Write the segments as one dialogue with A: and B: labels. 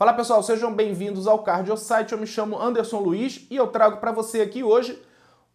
A: Fala pessoal, sejam bem-vindos ao CardioSite. Eu me chamo Anderson Luiz e eu trago para você aqui hoje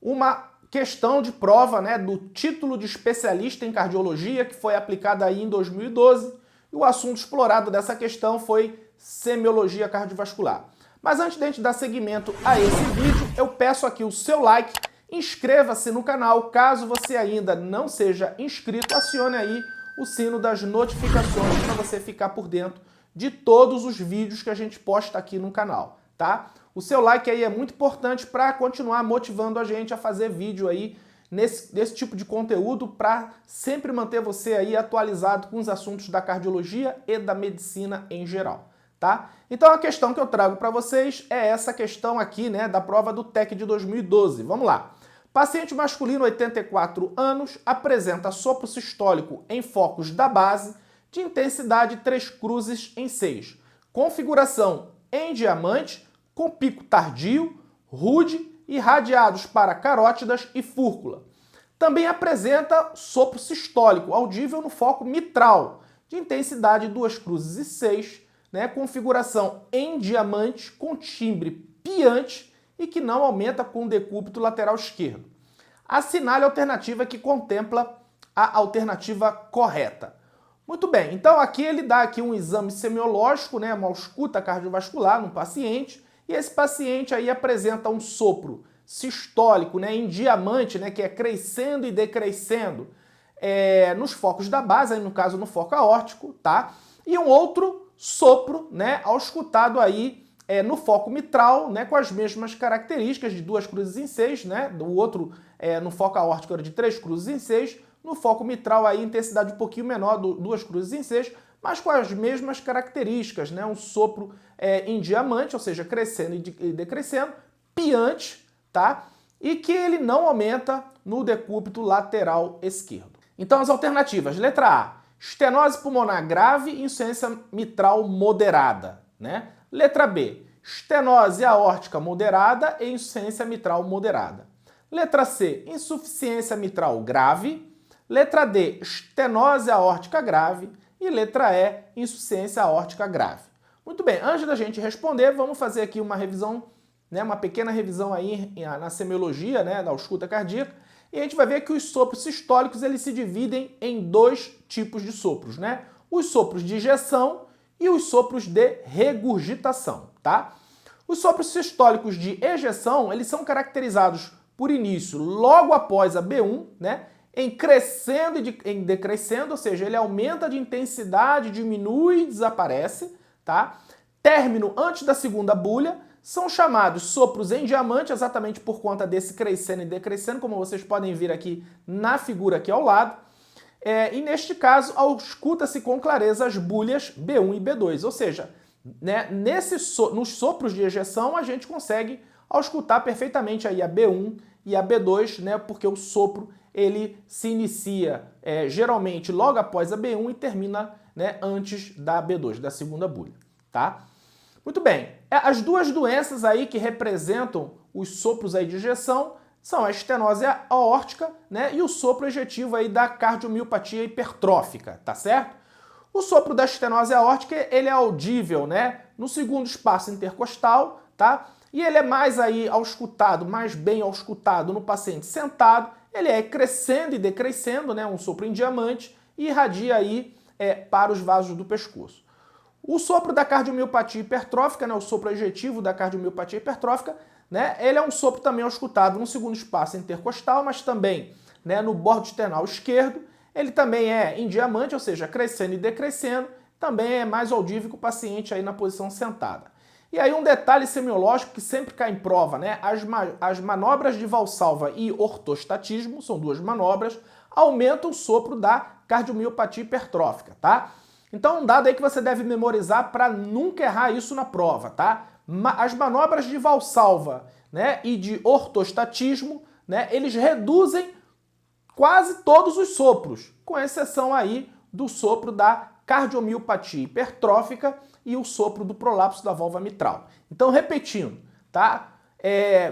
A: uma questão de prova, do título de especialista em cardiologia que foi aplicada aí em 2012 e o assunto explorado dessa questão foi semiologia cardiovascular. Mas antes de a gente dar seguimento a esse vídeo, eu peço aqui o seu like, inscreva-se no canal, caso você ainda não seja inscrito, acione aí o sino das notificações para você ficar por dentro de todos os vídeos que a gente posta aqui no canal, tá? O seu like aí é muito importante para continuar motivando a gente a fazer vídeo aí desse tipo de conteúdo para sempre manter você aí atualizado com os assuntos da cardiologia e da medicina em geral, tá? Então a questão que eu trago para vocês é essa questão aqui, da prova do TEC de 2012. Vamos lá. Paciente masculino, 84 anos, apresenta sopro sistólico em focos da base de intensidade 3 cruzes em 6. Configuração em diamante, com pico tardio, rude e radiados para carótidas e fúrcula. Também apresenta sopro sistólico audível no foco mitral, de intensidade 2 cruzes e 6, configuração em diamante, com timbre piante e que não aumenta com decúbito lateral esquerdo. Assinale a alternativa que contempla a alternativa correta. Muito bem, então aqui ele dá aqui um exame semiológico, uma ausculta cardiovascular no paciente, e esse paciente aí apresenta um sopro sistólico, em diamante, que é crescendo e decrescendo nos focos da base, aí no caso no foco aórtico, tá? E um outro sopro, auscultado aí no foco mitral, com as mesmas características de 2 cruzes em 6, do outro no foco aórtico era de 3 cruzes em 6, no foco mitral aí intensidade um pouquinho menor, 2 cruzes em 6, mas com as mesmas características, um sopro em diamante, ou seja, crescendo e decrescendo, piante, tá? E que ele não aumenta no decúbito lateral esquerdo. Então as alternativas, letra A, estenose pulmonar grave e insuficiência mitral moderada, Letra B, estenose aórtica moderada e insuficiência mitral moderada. Letra C, insuficiência mitral grave. Letra D, estenose aórtica grave. E letra E, insuficiência aórtica grave. Muito bem, antes da gente responder, vamos fazer aqui uma revisão, uma pequena revisão aí na semiologia, da ausculta cardíaca. E a gente vai ver que os sopros sistólicos eles se dividem em 2 tipos de sopros, Os sopros de ejeção e os sopros de regurgitação, tá? Os sopros sistólicos de ejeção, eles são caracterizados por início logo após a B1, em crescendo e em decrescendo, ou seja, ele aumenta de intensidade, diminui e desaparece, tá? Término antes da segunda bulha, são chamados sopros em diamante, exatamente por conta desse crescendo e decrescendo, como vocês podem ver aqui na figura aqui ao lado. E neste caso, ausculta-se com clareza as bulhas B1 e B2, ou seja, nos sopros de ejeção a gente consegue auscultar perfeitamente aí a B1 e a B2, porque o sopro ele se inicia geralmente logo após a B1 e termina antes da B2, da segunda bulha, tá? Muito bem, as duas doenças aí que representam os sopros aí de ejeção são a estenose aórtica, e o sopro ejetivo aí da cardiomiopatia hipertrófica, tá certo? O sopro da estenose aórtica, ele é audível, no segundo espaço intercostal, tá? E ele é mais aí auscultado, mais bem auscultado no paciente sentado, ele é crescendo e decrescendo, um sopro em diamante, e irradia aí para os vasos do pescoço. O sopro da cardiomiopatia hipertrófica, o sopro ejetivo da cardiomiopatia hipertrófica, ele é um sopro também auscultado no segundo espaço intercostal, mas também no bordo external esquerdo. Ele também é em diamante, ou seja, crescendo e decrescendo, também é mais audível que o paciente aí na posição sentada. E aí um detalhe semiológico que sempre cai em prova, as manobras de valsalva e ortostatismo, são 2 manobras, aumentam o sopro da cardiomiopatia hipertrófica, tá? Então um dado aí que você deve memorizar para nunca errar isso na prova, tá? As manobras de valsalva, e de ortostatismo, eles reduzem quase todos os sopros, com exceção aí do sopro da cardiomiopatia hipertrófica e o sopro do prolapso da válvula mitral. Então, repetindo, tá?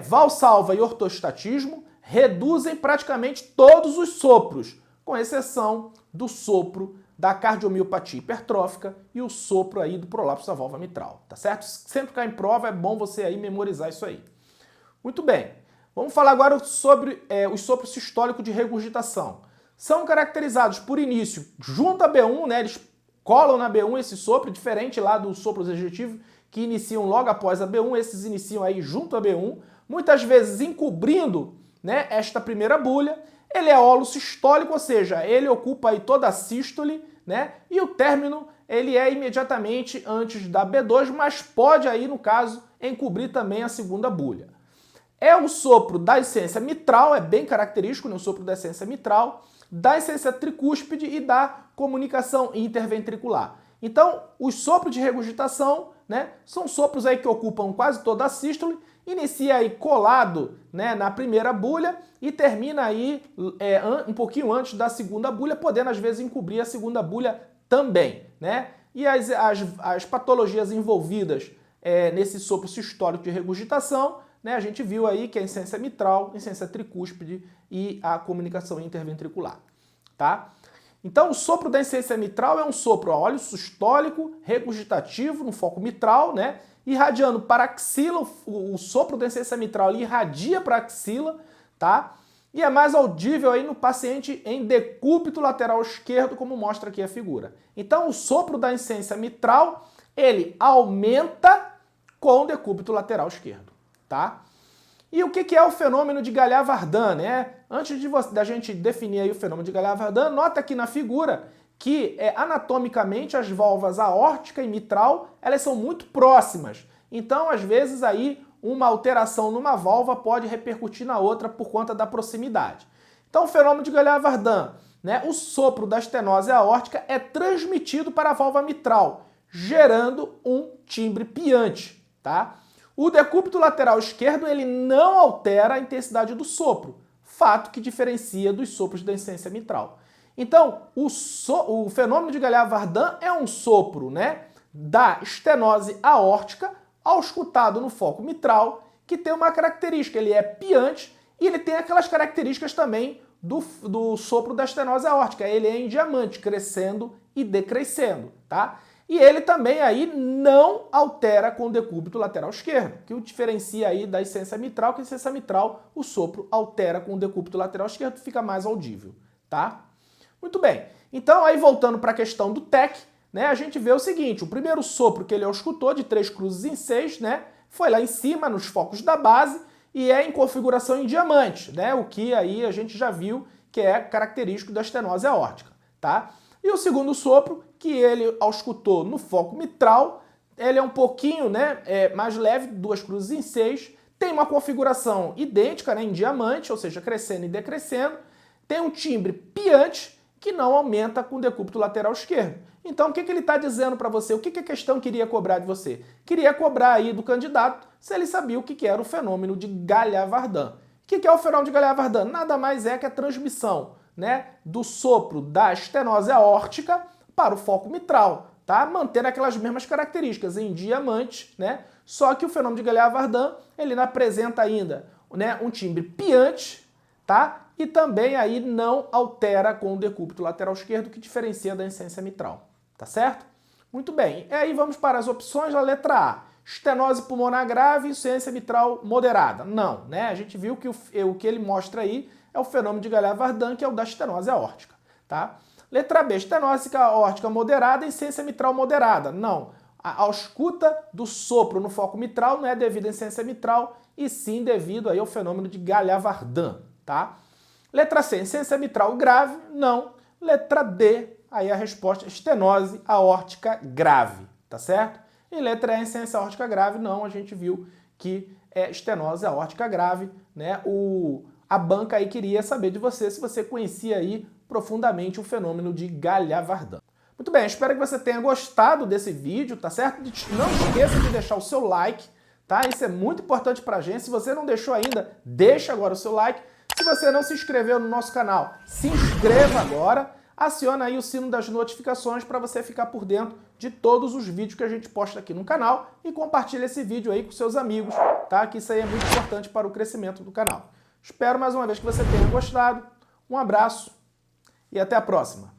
A: Valsalva e ortostatismo reduzem praticamente todos os sopros, com exceção do sopro da cardiomiopatia hipertrófica e o sopro aí do prolapso da válvula mitral, tá certo? Sempre que cai em prova é bom você aí memorizar isso aí. Muito bem, vamos falar agora sobre os sopros sistólicos de regurgitação. São caracterizados por início junto à B1, né? Eles colam na B1 esse sopro, diferente lá dos sopros ejetivos que iniciam logo após a B1, esses iniciam aí junto à B1, muitas vezes encobrindo, né, esta primeira bulha. Ele é holossistólico, ou seja, ele ocupa aí toda a sístole, né? E o término, ele é imediatamente antes da B2, mas pode aí, no caso, encobrir também a segunda bulha. É o sopro da essência mitral, é bem característico, né, o sopro da essência mitral, da essência tricúspide e da comunicação interventricular. Então, os sopros de regurgitação, né, são sopros aí que ocupam quase toda a sístole, inicia aí colado, né, na primeira bulha e termina aí um pouquinho antes da segunda bulha, podendo às vezes encobrir a segunda bulha também, né? E as patologias envolvidas nesse sopro sistólico de regurgitação, né, a gente viu aí que é a essência mitral, a essência tricúspide e a comunicação interventricular, tá? Então, o sopro da essência mitral é um sopro a óleo sistólico, regurgitativo, no foco mitral, né? Irradiando para a axila, o sopro da essência mitral ele irradia para a axila, tá? E é mais audível aí no paciente em decúbito lateral esquerdo, como mostra aqui a figura. Então, o sopro da essência mitral, ele aumenta com o decúbito lateral esquerdo, tá? E o que é o fenômeno de Galliard-Vardan, né? Antes da gente definir aí o fenômeno de Galliard-Vardan, nota aqui na figura que anatomicamente as válvulas aórtica e mitral, elas são muito próximas. Então, às vezes aí uma alteração numa válvula pode repercutir na outra por conta da proximidade. Então, o fenômeno de Galliard-Vardan, né? O sopro da estenose aórtica é transmitido para a válvula mitral, gerando um timbre piante, tá? O decúbito lateral esquerdo ele não altera a intensidade do sopro, fato que diferencia dos sopros da essência mitral. Então, o fenômeno de Galliard-Vardan é um sopro, né, da estenose aórtica auscultado no foco mitral, que tem uma característica, ele é piante e ele tem aquelas características também do sopro da estenose aórtica, ele é em diamante, crescendo e decrescendo, tá? E ele também aí não altera com o decúbito lateral esquerdo, que o diferencia aí da essência mitral, que a essência mitral, o sopro altera com o decúbito lateral esquerdo, fica mais audível, tá? Muito bem, então aí voltando para a questão do TEC, né, a gente vê o seguinte, o primeiro sopro que ele auscultou, de 3 cruzes em 6, né, foi lá em cima, nos focos da base, e é em configuração em diamante, né, o que aí a gente já viu que é característico da estenose aórtica, tá? E o segundo sopro, que ele auscultou no foco mitral, ele é um pouquinho, né, mais leve, 2 cruzes em 6, tem uma configuração idêntica, né, em diamante, ou seja, crescendo e decrescendo, tem um timbre piante que não aumenta com o decúbito lateral esquerdo. Então, o que ele está dizendo para você? O que a questão queria cobrar de você? Queria cobrar aí do candidato se ele sabia o que era o fenômeno de Galliard-Vardan. O que é o fenômeno de Galliard-Vardan? Nada mais é que a transmissão, né, do sopro da estenose aórtica para o foco mitral, tá? Mantendo aquelas mesmas características em diamante, né? Só que o fenômeno de Galliard-Vardan, ele não apresenta ainda, né, um timbre piante, tá? E também aí não altera com o decúbito lateral esquerdo, que diferencia da essência mitral, tá certo? Muito bem, e aí vamos para as opções da letra A. Estenose pulmonar grave e insuficiência mitral moderada. Não, né? A gente viu que o que ele mostra aí é o fenômeno de Galliard-Vardan, que é o da estenose aórtica, tá? Letra B, estenose aórtica moderada e insuficiência mitral moderada. Não, a ausculta do sopro no foco mitral não é devido à insuficiência mitral, e sim devido aí ao fenômeno de Galliard-Vardan, tá? Letra C, insuficiência mitral grave. Não. Letra D, aí a resposta, estenose aórtica grave, tá certo? E letra E, insuficiência aórtica grave, não, a gente viu que é estenose aórtica grave, né? A banca aí queria saber de você se você conhecia aí profundamente o fenômeno de Galliard-Vardan. Muito bem, espero que você tenha gostado desse vídeo, tá certo? Não esqueça de deixar o seu like, tá? Isso é muito importante pra gente. Se você não deixou ainda, deixa agora o seu like. Se você não se inscreveu no nosso canal, se inscreva agora. Aciona aí o sino das notificações para você ficar por dentro de todos os vídeos que a gente posta aqui no canal e compartilha esse vídeo aí com seus amigos, tá? Que isso aí é muito importante para o crescimento do canal. Espero mais uma vez que você tenha gostado. Um abraço e até a próxima.